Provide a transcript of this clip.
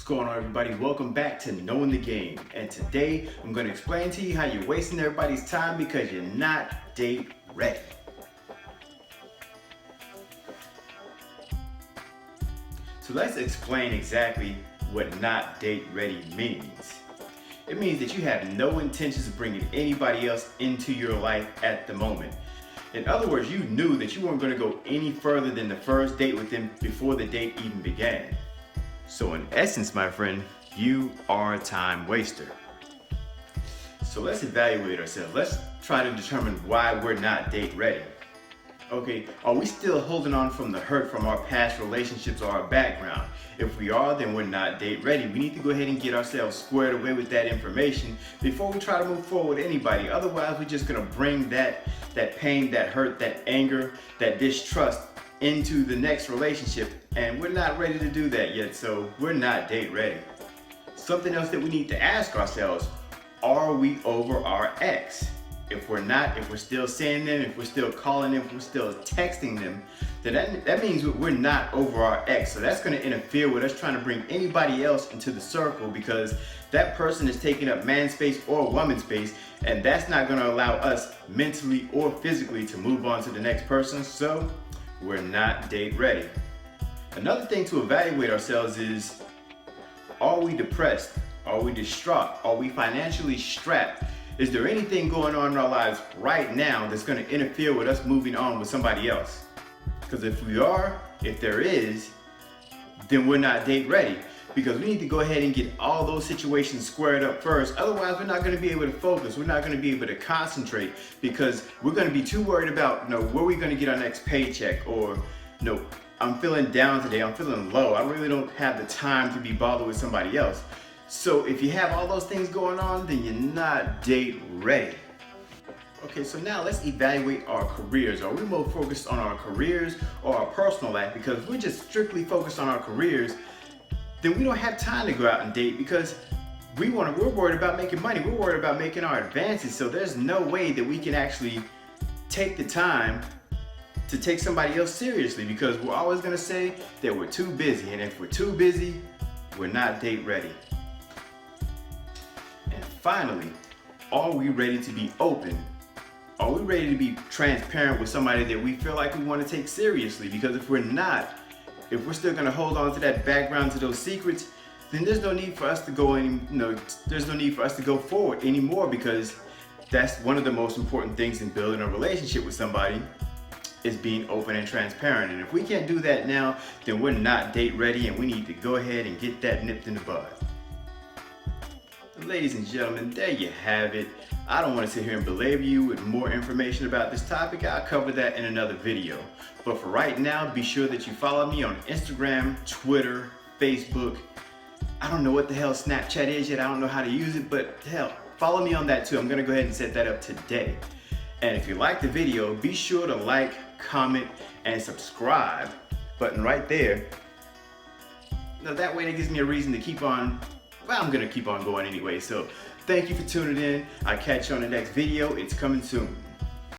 going on, everybody? Welcome back to Knowing the Game. And today I'm going to explain to you how you're wasting everybody's time because you're not date ready. So let's explain exactly what not date ready means. It means that you have no intentions of bringing anybody else into your life at the moment. In other words, you knew that you weren't going to go any further than the first date with them before the date even began. So in essence, my friend, you are a time waster. So let's evaluate ourselves. Let's try to determine why we're not date ready. Okay, are we still holding on from the hurt from our past relationships or our background? If we are, then we're not date ready. We need to go ahead and get ourselves squared away with that information before we try to move forward with anybody. Otherwise, we're just gonna bring that pain, that hurt, that anger, that distrust into the next relationship, and we're not ready to do that yet, so we're not date ready. Something else that we need to ask ourselves, are we over our ex? If we're not, if we're still seeing them, if we're still calling them, if we're still texting them, then that means we're not over our ex. So that's going to interfere with us trying to bring anybody else into the circle, because that person is taking up man space or woman space, and that's not going to allow us mentally or physically to move on to the next person. So we're not date ready. Another thing to evaluate ourselves is, are we depressed? Are we distraught? Are we financially strapped? Is there anything going on in our lives right now that's going to interfere with us moving on with somebody else? Because if we are, if there is, then we're not date ready. Because we need to go ahead and get all those situations squared up first. Otherwise, we're not going to be able to focus. We're not going to be able to concentrate, because we're going to be too worried about, where we're going to get our next paycheck, or, I'm feeling down today. I'm feeling low. I really don't have the time to be bothered with somebody else. So if you have all those things going on, then you're not date ready. Okay, so now let's evaluate our careers. Are we more focused on our careers or our personal life? Because if we're just strictly focused on our careers, then we don't have time to go out and date, because we're worried about making money. We're worried about making our advances. So there's no way that we can actually take the time to take somebody else seriously, because we're always going to say that we're too busy. And if we're too busy, we're not date ready. And finally, are we ready to be open? Are we ready to be transparent with somebody that we feel like we want to take seriously? Because if we're not, if we're still going to hold on to that background, to those secrets, then there's no need for us to go there's no need for us to go forward anymore, because that's one of the most important things in building a relationship with somebody, is being open and transparent. And if we can't do that now, then we're not date ready, and we need to go ahead and get that nipped in the bud. Ladies and gentlemen, there you have it. I don't want to sit here and belabor you with more information about this topic. I'll cover that in another video. But for right now, be sure that you follow me on Instagram, Twitter, Facebook. I don't know what the hell Snapchat is yet. I don't know how to use it, but hell, follow me on that too. I'm going to go ahead and set that up today. And if you like the video, be sure to like, comment, and subscribe button right there. That way it gives me a reason to keep on. Well, I'm gonna keep on going anyway. So thank you for tuning in. I'll catch you on the next video. It's coming soon.